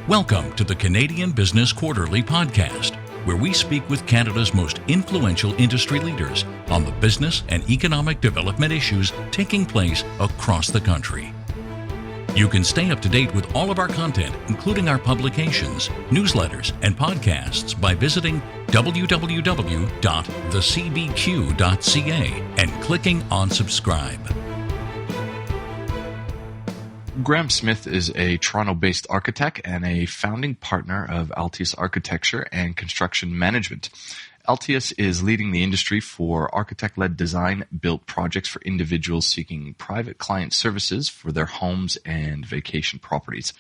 Welcome to the Canadian Business Quarterly podcast, where we speak with Canada's most influential industry leaders on the business and economic development issues taking place across the country. You can stay up to date with all of our content, including our publications, newsletters, and podcasts by visiting www.thecbq.ca and clicking on subscribe. Graham Smith is a Toronto-based architect and a founding partner of Altius Architecture and Construction Management. Altius is leading the industry for architect-led design-built projects for individuals seeking private client services for their homes and vacation properties.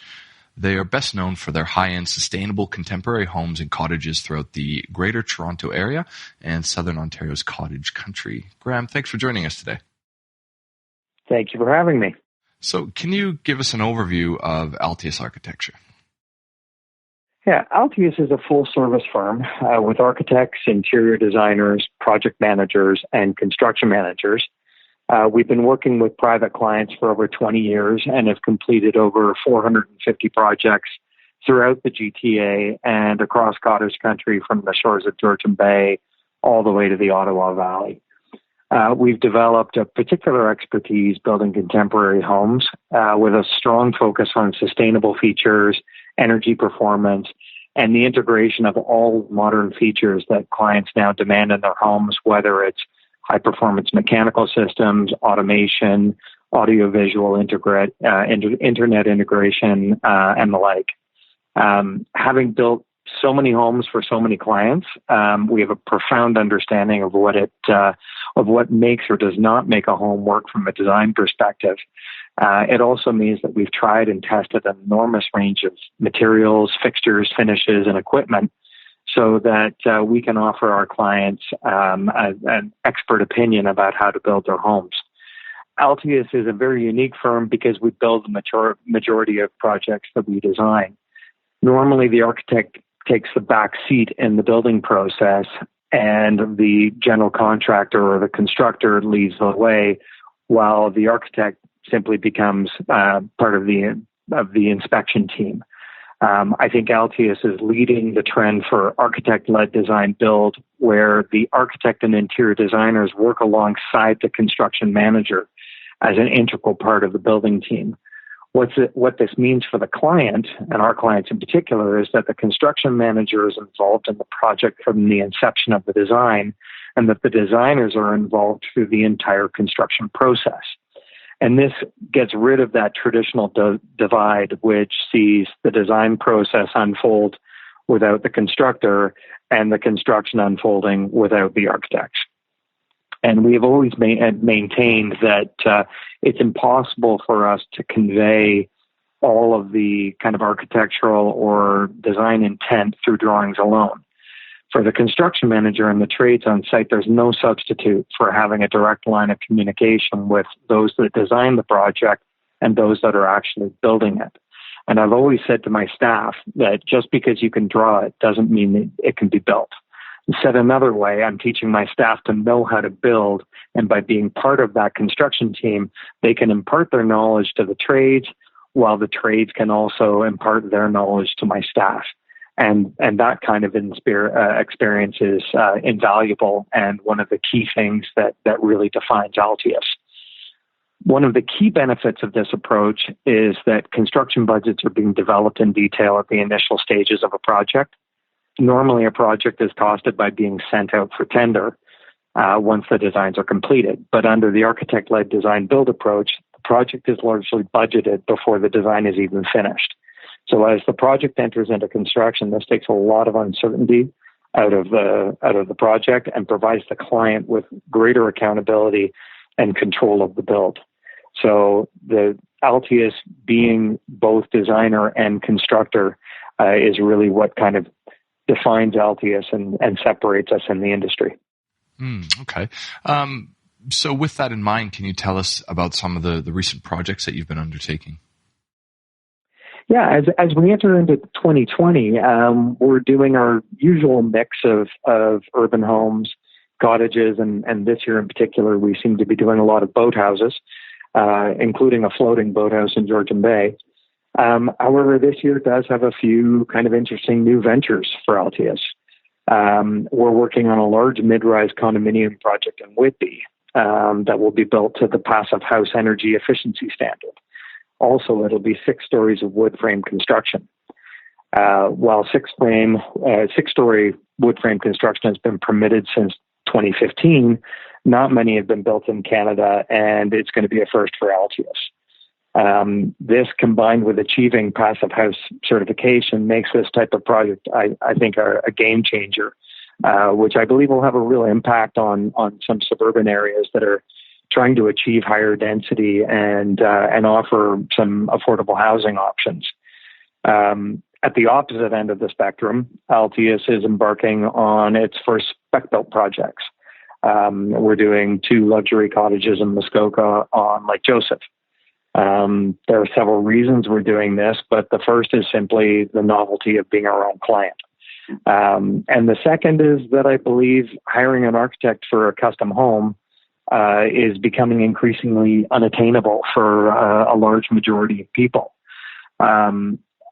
They are best known for their high-end, sustainable contemporary homes and cottages throughout the Greater Toronto Area and Southern Ontario's cottage country. Graham, thanks for joining us today. Thank you for having me. So can you give us an overview of Altius Architecture? Yeah, Altius is a full-service firm with architects, interior designers, project managers, and construction managers. We've been working with private clients for over 20 years and have completed over 450 projects throughout the GTA and across cottage country from the shores of Georgian Bay all the way to the Ottawa Valley. We've developed a particular expertise building contemporary homes with a strong focus on sustainable features, energy performance, and the integration of all modern features that clients now demand in their homes, whether it's high-performance mechanical systems, automation, audiovisual internet integration, and the like. Having built so many homes for so many clients, we have a profound understanding of what makes or does not make a home work from a design perspective. It also means that we've tried and tested an enormous range of materials, fixtures, finishes, and equipment so that we can offer our clients an expert opinion about how to build their homes. Altius is a very unique firm because we build the majority of projects that we design. Normally, the architect takes the back seat in the building process, and the general contractor or the constructor leads the way, while the architect simply becomes part of the inspection team. I think Altius is leading the trend for architect-led design build, where the architect and interior designers work alongside the construction manager as an integral part of the building team. What this means for the client, and our clients in particular, is that the construction manager is involved in the project from the inception of the design, and that the designers are involved through the entire construction process. And this gets rid of that traditional divide, which sees the design process unfold without the constructor and the construction unfolding without the architects. And we have always maintained that it's impossible for us to convey all of the kind of architectural or design intent through drawings alone. For the construction manager and the trades on site, there's no substitute for having a direct line of communication with those that design the project and those that are actually building it. And I've always said to my staff that just because you can draw it doesn't mean that it can be built. Said another way, I'm teaching my staff to know how to build, and by being part of that construction team, they can impart their knowledge to the trades, while the trades can also impart their knowledge to my staff. And that kind of experience is invaluable and one of the key things that really defines Altius. One of the key benefits of this approach is that construction budgets are being developed in detail at the initial stages of a project. Normally, a project is costed by being sent out for tender once the designs are completed. But under the architect-led design-build approach, the project is largely budgeted before the design is even finished. So as the project enters into construction, this takes a lot of uncertainty out of the project and provides the client with greater accountability and control of the build. So the Altius, being both designer and constructor, is really what kind of defines Altius and separates us in the industry. Okay. So with that in mind, can you tell us about some of the recent projects that you've been undertaking? Yeah, as we enter into 2020, we're doing our usual mix of urban homes, cottages, and this year in particular, we seem to be doing a lot of boathouses, including a floating boathouse in Georgian Bay. However, this year does have a few kind of interesting new ventures for Altius. We're working on a large mid-rise condominium project in Whitby that will be built to the Passive House Energy Efficiency Standard. Also, it'll be 6 stories of wood frame construction. While six-story wood frame construction has been permitted since 2015, not many have been built in Canada, and it's going to be a first for Altius. This, combined with achieving Passive House certification, makes this type of project, I think, a game changer, which I believe will have a real impact on some suburban areas that are trying to achieve higher density and offer some affordable housing options. At the opposite end of the spectrum, Altius is embarking on its first spec-built projects. We're doing 2 luxury cottages in Muskoka on Lake Joseph. There are several reasons we're doing this, but the first is simply the novelty of being our own client. And the second is that I believe hiring an architect for a custom home is becoming increasingly unattainable for a large majority of people.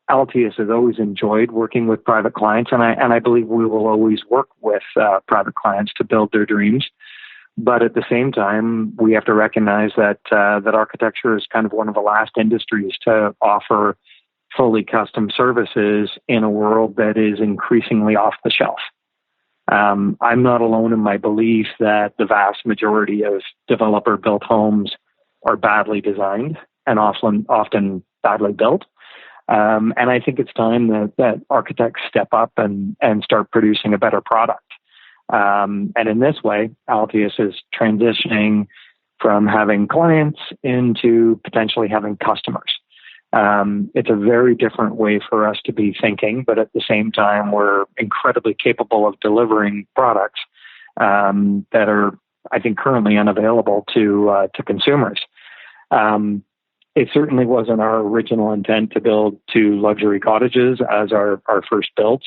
Altius has always enjoyed working with private clients, and I believe we will always work with private clients to build their dreams. But at the same time, we have to recognize that architecture is kind of one of the last industries to offer fully custom services in a world that is increasingly off the shelf. I'm not alone in my belief that the vast majority of developer-built homes are badly designed and often badly built. And I think it's time that architects step up and start producing a better product. And in this way, Altius is transitioning from having clients into potentially having customers. It's a very different way for us to be thinking, but at the same time, we're incredibly capable of delivering products that are, I think, currently unavailable to consumers. It certainly wasn't our original intent to build 2 luxury cottages as our first build.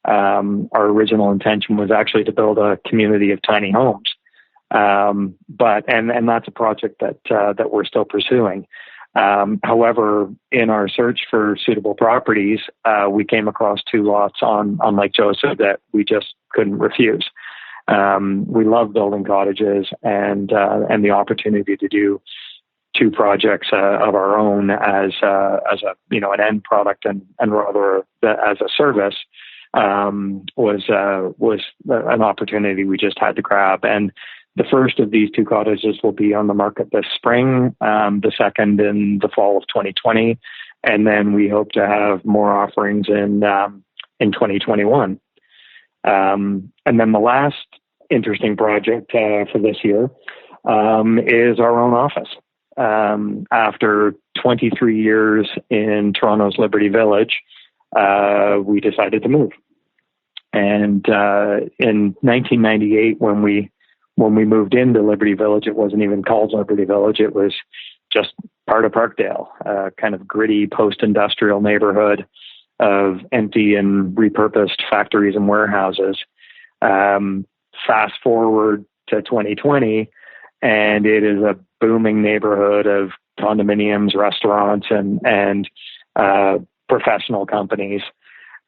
Our original intention was actually to build a community of tiny homes. But that's a project that we're still pursuing. However, in our search for suitable properties, we came across 2 lots on Lake Joseph that we just couldn't refuse. We love building cottages and the opportunity to do 2 projects of our own as an end product and rather as a service was an opportunity we just had to grab. And the first of these 2 cottages will be on the market this spring, the second in the fall of 2020, and then we hope to have more offerings in 2021. And then the last interesting project for this year is our own office. After 23 years in Toronto's Liberty Village, we decided to move. And in 1998, when we moved into Liberty Village, it wasn't even called Liberty Village. It was just part of Parkdale, a kind of gritty post-industrial neighborhood of empty and repurposed factories and warehouses. Fast forward to 2020, and it is a booming neighborhood of condominiums, restaurants, and professional companies.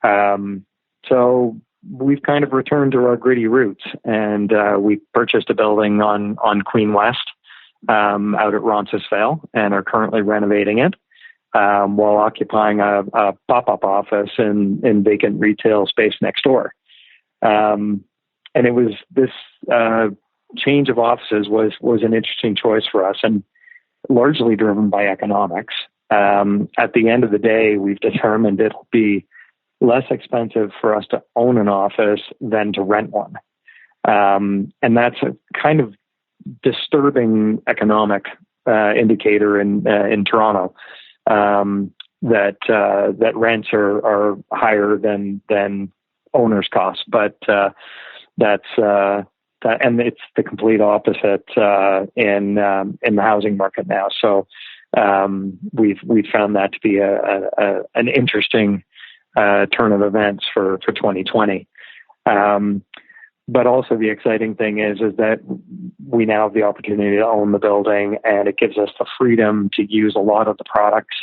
So we've kind of returned to our gritty roots, and we purchased a building on Queen West out at Roncesvalles and are currently renovating it while occupying a pop-up office in vacant retail space next door. And it was this change of offices was an interesting choice for us and largely driven by economics. At the end of the day, we've determined it'll be less expensive for us to own an office than to rent one. And that's a kind of disturbing economic indicator in Toronto, that rents are higher than owners' costs. But and it's the complete opposite in the housing market now. So we've found that to be an interesting turn of events for 2020. But also the exciting thing is that we now have the opportunity to own the building, and it gives us the freedom to use a lot of the products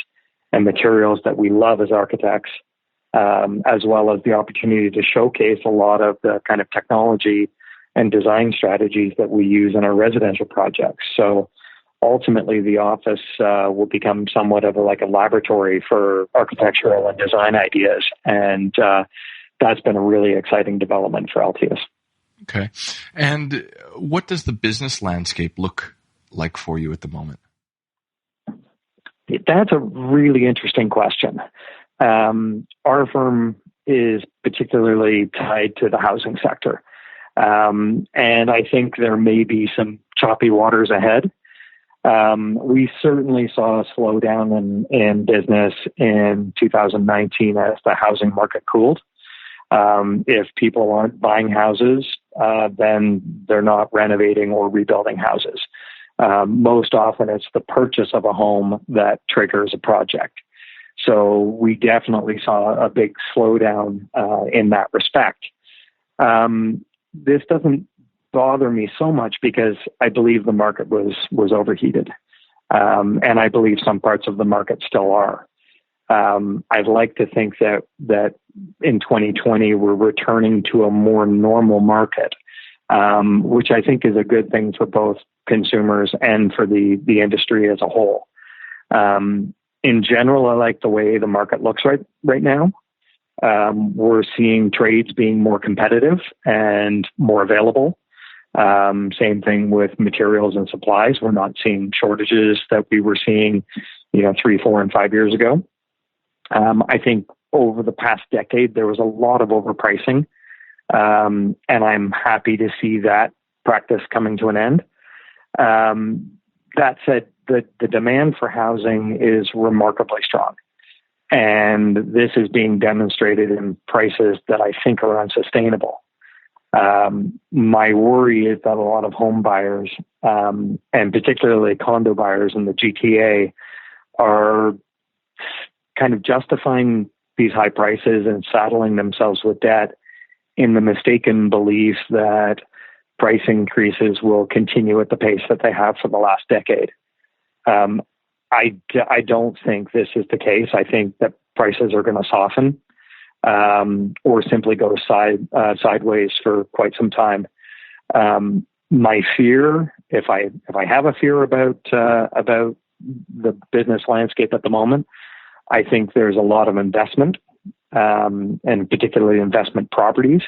and materials that we love as architects, as well as the opportunity to showcase a lot of the kind of technology and design strategies that we use in our residential projects. So ultimately, the office will become somewhat of a laboratory for architectural and design ideas. And that's been a really exciting development for Altius. Okay. And what does the business landscape look like for you at the moment? That's a really interesting question. Our firm is particularly tied to the housing sector. And I think there may be some choppy waters ahead. We certainly saw a slowdown in business in 2019 as the housing market cooled. If people aren't buying houses, then they're not renovating or rebuilding houses. Most often it's the purchase of a home that triggers a project. So we definitely saw a big slowdown in that respect. This doesn't bother me so much because I believe the market was overheated. And I believe some parts of the market still are. I'd like to think that in 2020 we're returning to a more normal market, which I think is a good thing for both consumers and for the industry as a whole. In general, I like the way the market looks right now. We're seeing trades being more competitive and more available. Same thing with materials and supplies. We're not seeing shortages that we were seeing, 3, 4, and 5 years ago. I think over the past decade, there was a lot of overpricing, and I'm happy to see that practice coming to an end. That said, the demand for housing is remarkably strong, and this is being demonstrated in prices that I think are unsustainable. My worry is that a lot of home buyers, and particularly condo buyers in the GTA, are kind of justifying these high prices and saddling themselves with debt in the mistaken belief that price increases will continue at the pace that they have for the last decade. I don't think this is the case. I think that prices are going to soften or simply go sideways for quite some time. My fear, if I have a fear about the business landscape at the moment, I think there's a lot of investment, and particularly investment properties,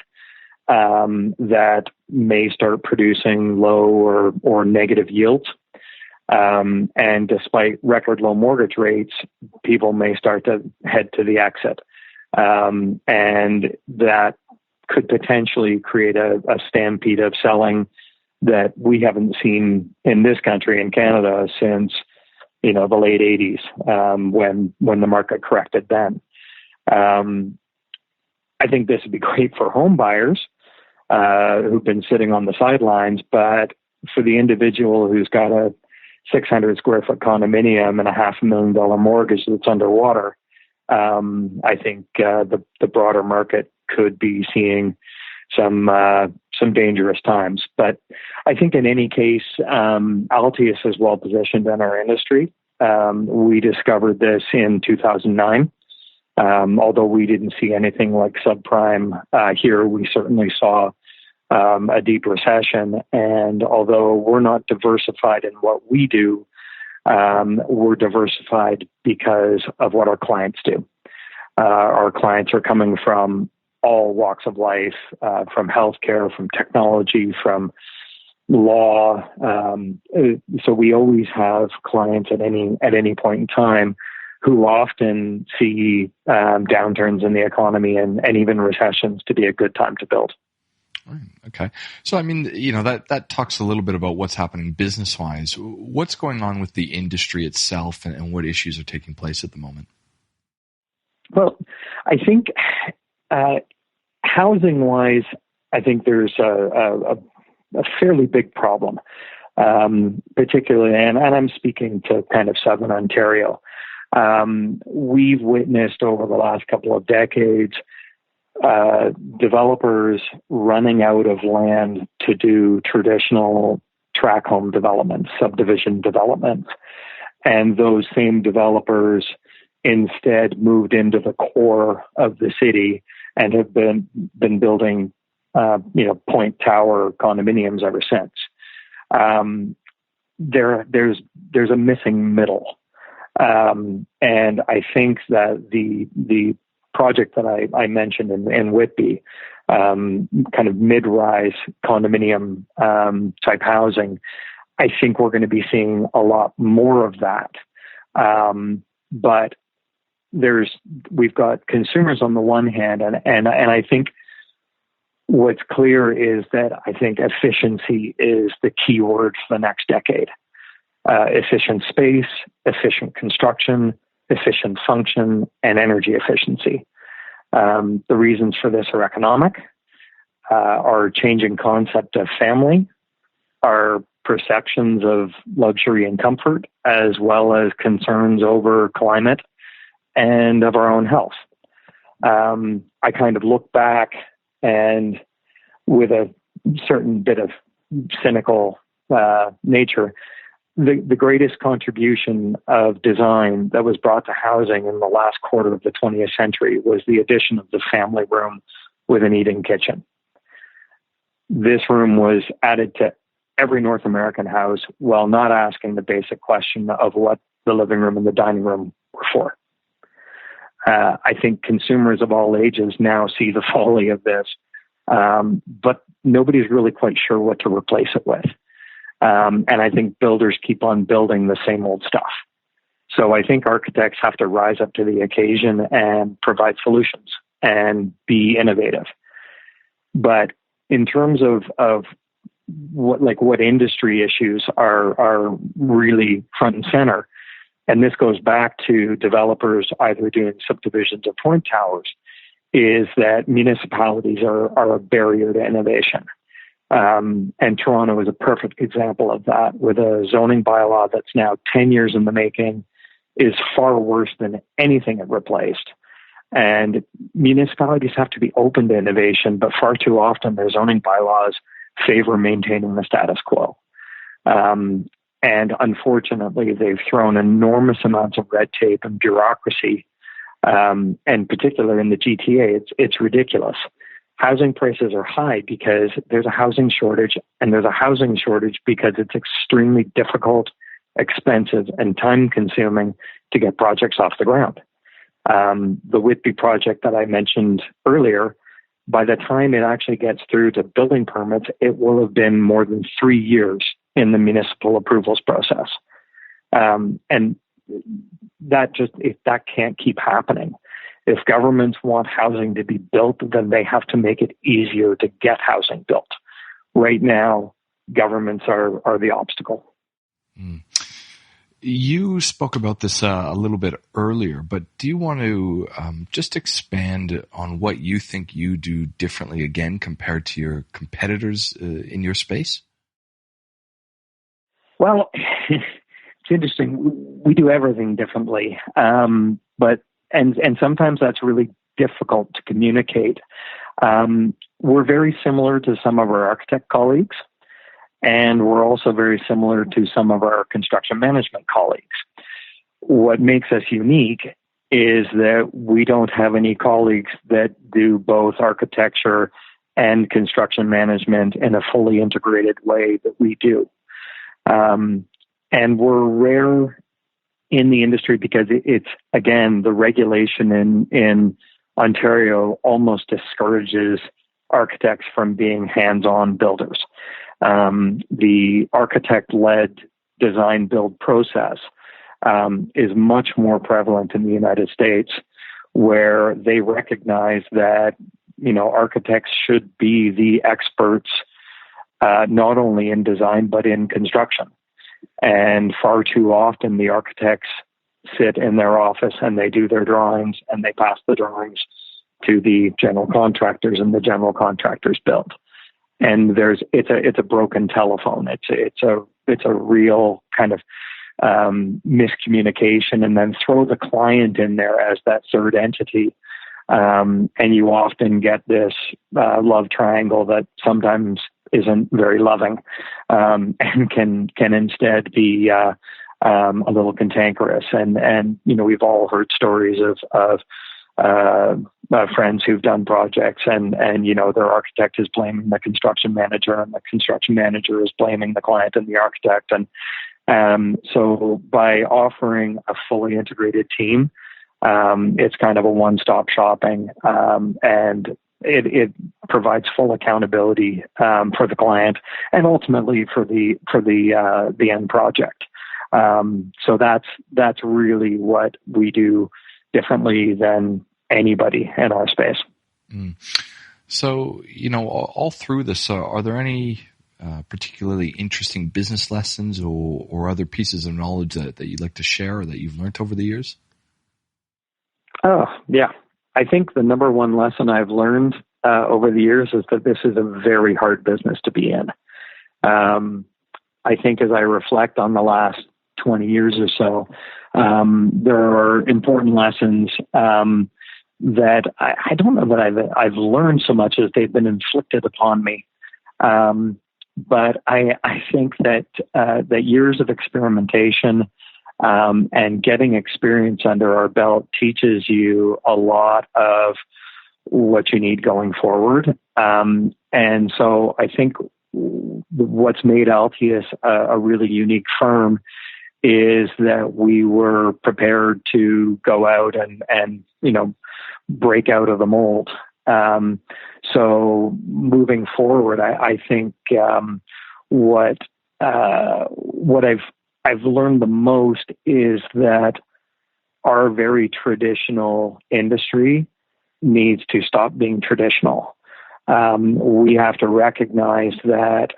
that may start producing low or negative yields. And despite record low mortgage rates, people may start to head to the exit. And that could potentially create a stampede of selling that we haven't seen in this country, in Canada, since the late 80s, when the market corrected then. I think this would be great for home buyers who've been sitting on the sidelines, but for the individual who's got a 600 square foot condominium and a $500,000 mortgage that's underwater, I think the broader market could be seeing some dangerous times. But I think in any case, Altius is well positioned in our industry. We discovered this in 2009. Although we didn't see anything like subprime here, we certainly saw a deep recession. And although we're not diversified in what we do, we're diversified because of what our clients do. Our clients are coming from all walks of life, from healthcare, from technology, from law. So we always have clients at any point in time who often see downturns in the economy and even recessions to be a good time to build. Okay. So, that talks a little bit about what's happening business-wise. What's going on with the industry itself and what issues are taking place at the moment? Well, I think housing-wise, I think there's a fairly big problem, particularly, and I'm speaking to kind of Southern Ontario. We've witnessed over the last couple of decades developers running out of land to do traditional tract home developments, subdivision developments. And those same developers instead moved into the core of the city and have been building, point tower condominiums ever since. There's a missing middle, and I think that the project that I mentioned in Whitby, kind of mid-rise condominium type housing, I think we're going to be seeing a lot more of that. But we've got consumers on the one hand, and I think what's clear is that I think efficiency is the key word for the next decade. Efficient space, efficient construction, efficient function, and energy efficiency. The reasons for this are economic, our changing concept of family, our perceptions of luxury and comfort, as well as concerns over climate and of our own health. I kind of look back and with a certain bit of cynical nature, the greatest contribution of design that was brought to housing in the last quarter of the 20th century was the addition of the family room with an eating kitchen. This room was added to every North American house while not asking the basic question of what the living room and the dining room were for. I think consumers of all ages now see the folly of this, but nobody's really quite sure what to replace it with. And I think builders keep on building the same old stuff. So I think architects have to rise up to the occasion and provide solutions and be innovative. But in terms of what industry issues are really front and center, and this goes back to developers either doing subdivisions or point towers, is that municipalities are a barrier to innovation. And Toronto is a perfect example of that, with a zoning bylaw that's now 10 years in the making, is far worse than anything it replaced. And municipalities have to be open to innovation, but far too often their zoning bylaws favor maintaining the status quo. And unfortunately, they've thrown enormous amounts of red tape and bureaucracy, and particularly in the GTA, it's ridiculous. Housing prices are high because there's a housing shortage, and there's a housing shortage because it's extremely difficult, expensive, and time-consuming to get projects off the ground. The Whitby project that I mentioned earlier, by the time it actually gets through to building permits, it will have been more than 3 years in the municipal approvals process. And that can't keep happening. If governments want housing to be built, then they have to make it easier to get housing built. Right now, governments are the obstacle. Mm. You spoke about this a little bit earlier, but do you want to just expand on what you think you do differently again compared to your competitors in your space? Well, it's interesting. We do everything differently, but sometimes that's really difficult to communicate. We're very similar to some of our architect colleagues, and we're also very similar to some of our construction management colleagues. What makes us unique is that we don't have any colleagues that do both architecture and construction management in a fully integrated way that we do. And we're rare in the industry because it's, again, the regulation in Ontario almost discourages architects from being hands-on builders. The architect-led design build process is much more prevalent in the United States, where they recognize that, architects should be the experts, not only in design, but in construction. And far too often the architects sit in their office and they do their drawings and they pass the drawings to the general contractors, and the general contractors build. And it's a broken telephone. It's a real kind of miscommunication, and then throw the client in there as that third entity. And you often get this love triangle that sometimes isn't very loving, and can instead be a little cantankerous. And we've all heard stories of friends who've done projects, and their architect is blaming the construction manager, and the construction manager is blaming the client and the architect. And so by offering a fully integrated team, it's kind of a one-stop shopping, and it provides full accountability for the client and ultimately for the end project. So that's really what we do differently than anybody in our space. Mm. So, all through this, are there any particularly interesting business lessons or other pieces of knowledge that you'd like to share or that you've learned over the years? Oh, yeah. I think the number one lesson I've learned over the years is that this is a very hard business to be in. I think as I reflect on the last 20 years or so, there are important lessons that I don't know that I've learned so much as they've been inflicted upon me. But I think that years of experimentation and getting experience under our belt teaches you a lot of what you need going forward. And so I think what's made Altius a really unique firm is that we were prepared to go out and break out of the mold. So moving forward, I think what I've learned the most is that our very traditional industry needs to stop being traditional. We have to recognize that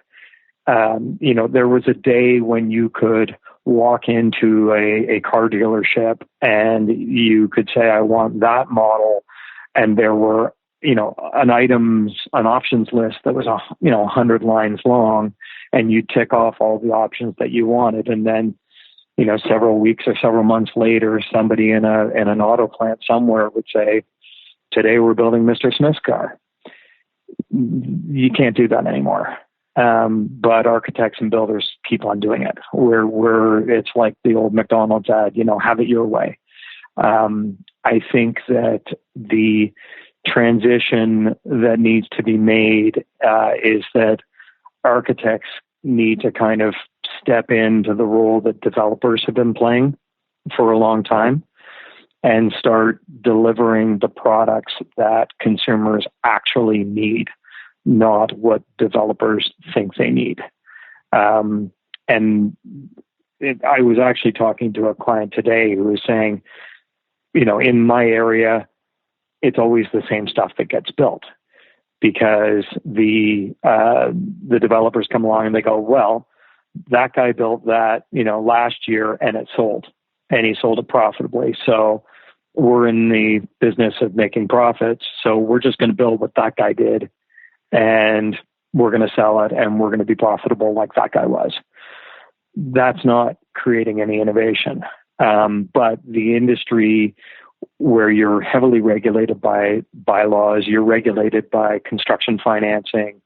there was a day when you could walk into a car dealership and you could say, I want that model. And there were, an options list that was 100 lines long, and you tick off all the options that you wanted. And then, several weeks or several months later, somebody in an auto plant somewhere would say, today we're building Mr. Smith's car. You can't do that anymore. But architects and builders keep on doing it. It's like the old McDonald's ad, have it your way. I think that the transition that needs to be made is that architects need to kind of step into the role that developers have been playing for a long time and start delivering the products that consumers actually need, not what developers think they need. I was actually talking to a client today who was saying, in my area, it's always the same stuff that gets built because the developers come along and they go, well, that guy built that, last year and it sold, and he sold it profitably. So we're in the business of making profits. So we're just going to build what that guy did, and we're going to sell it, and we're going to be profitable like that guy was. That's not creating any innovation. But the industry where you're heavily regulated by bylaws, you're regulated by construction financing,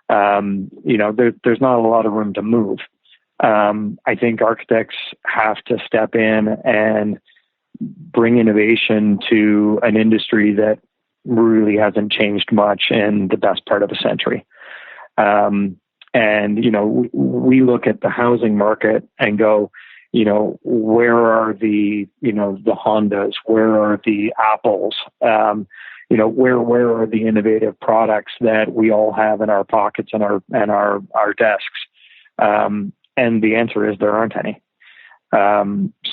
there's not a lot of room to move. I think architects have to step in and bring innovation to an industry that really hasn't changed much in the best part of a century. We look at the housing market and go, where are the Hondas? Where are the Apples? Where are the innovative products that we all have in our pockets and our desks? And the answer is there aren't any.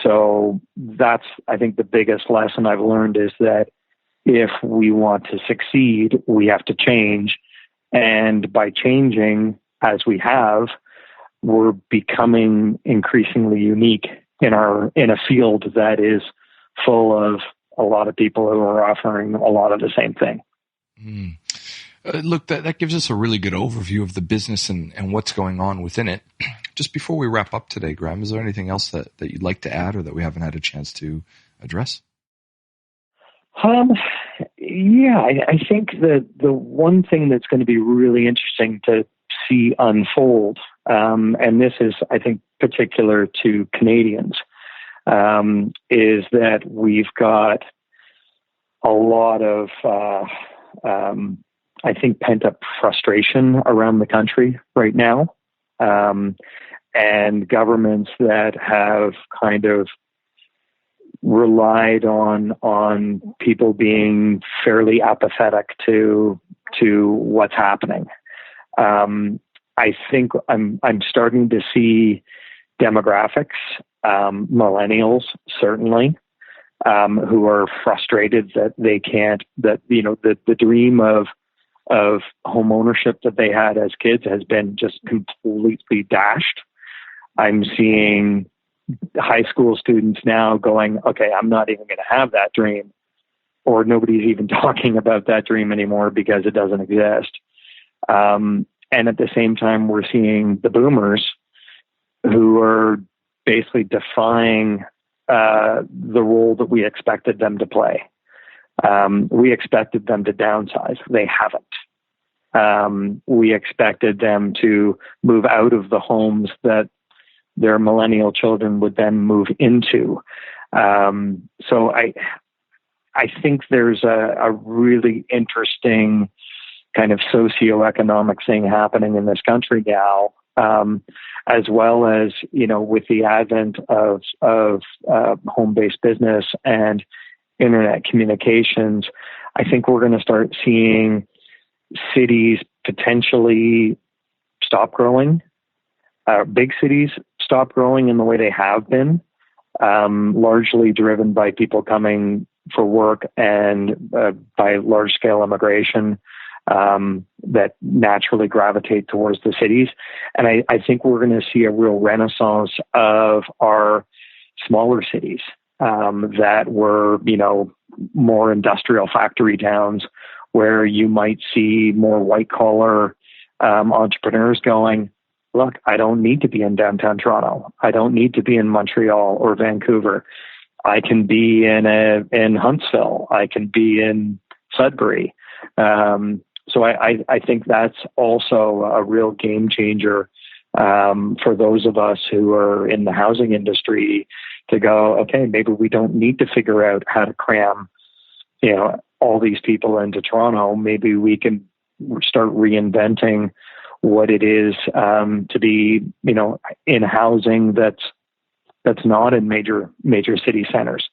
So that's, I think, the biggest lesson I've learned is that if we want to succeed, we have to change. And by changing, as we have, we're becoming increasingly unique in a field that is full of a lot of people who are offering a lot of the same thing. Mm. Look, that gives us a really good overview of the business and what's going on within it. Just before we wrap up today, Graham, is there anything else that you'd like to add or that we haven't had a chance to address? Yeah, I think that the one thing that's going to be really interesting to see unfold and this is, I think, particular to Canadians, is that we've got a lot of, I think, pent-up frustration around the country right now, and governments that have kind of relied on people being fairly apathetic to what's happening. I think I'm starting to see demographics, millennials certainly, who are frustrated that they can't, that, the dream of home ownership that they had as kids has been just completely dashed. I'm seeing high school students now going, okay, I'm not even going to have that dream, or nobody's even talking about that dream anymore because it doesn't exist. And at the same time, we're seeing the boomers who are basically defying the role that we expected them to play. We expected them to downsize. They haven't. We expected them to move out of the homes that their millennial children would then move into. So I think there's a really interesting kind of socioeconomic thing happening in this country now, as well as, with the advent of home-based business and internet communications. I think we're going to start seeing cities potentially stop growing. Big cities stop growing in the way they have been, largely driven by people coming for work and by large-scale immigration that naturally gravitate towards the cities. And I think we're going to see a real renaissance of our smaller cities that were, more industrial factory towns, where you might see more white-collar entrepreneurs going, look, I don't need to be in downtown Toronto. I don't need to be in Montreal or Vancouver. I can be in Huntsville. I can be in Sudbury. So I think that's also a real game changer for those of us who are in the housing industry to go, okay, maybe we don't need to figure out how to cram, all these people into Toronto. Maybe we can start reinventing what it is to be, in housing that's not in major city centers.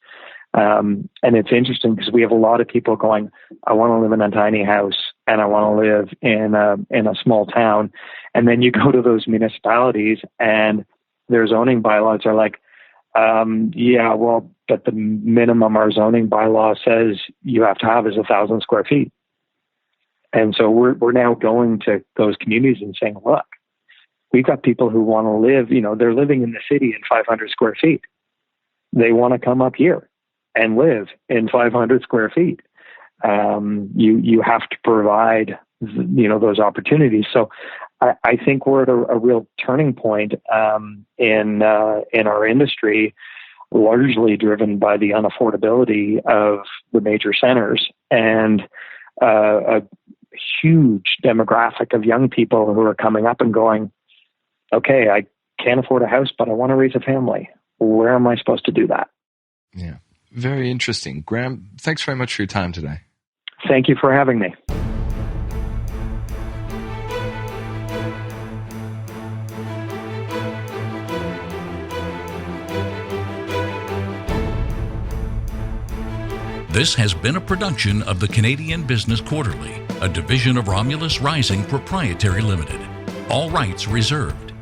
And it's interesting because we have a lot of people going, I want to live in a tiny house and I want to live in a small town. And then you go to those municipalities and their zoning bylaws are like, but the minimum our zoning bylaw says you have to have is 1,000 square feet. And so we're now going to those communities and saying, look, we've got people who want to live, they're living in the city in 500 square feet. They want to come up here and live in 500 square feet. You have to provide, those opportunities. So I think we're at a real turning point in our industry, largely driven by the unaffordability of the major centers and a huge demographic of young people who are coming up and going, okay, I can't afford a house, but I want to raise a family. Where am I supposed to do that? Yeah, very interesting. Graham, thanks very much for your time today. Thank you for having me. This has been a production of the Canadian Business Quarterly, a division of Romulus Rising Proprietary Limited. All rights reserved.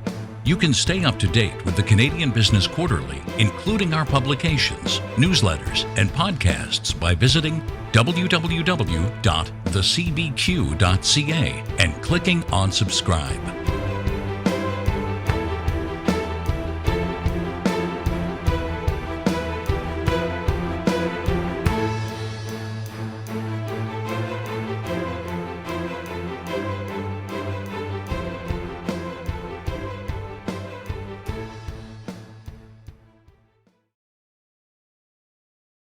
You can stay up to date with the Canadian Business Quarterly, including our publications, newsletters, and podcasts by visiting www.thecbq.ca and clicking on subscribe.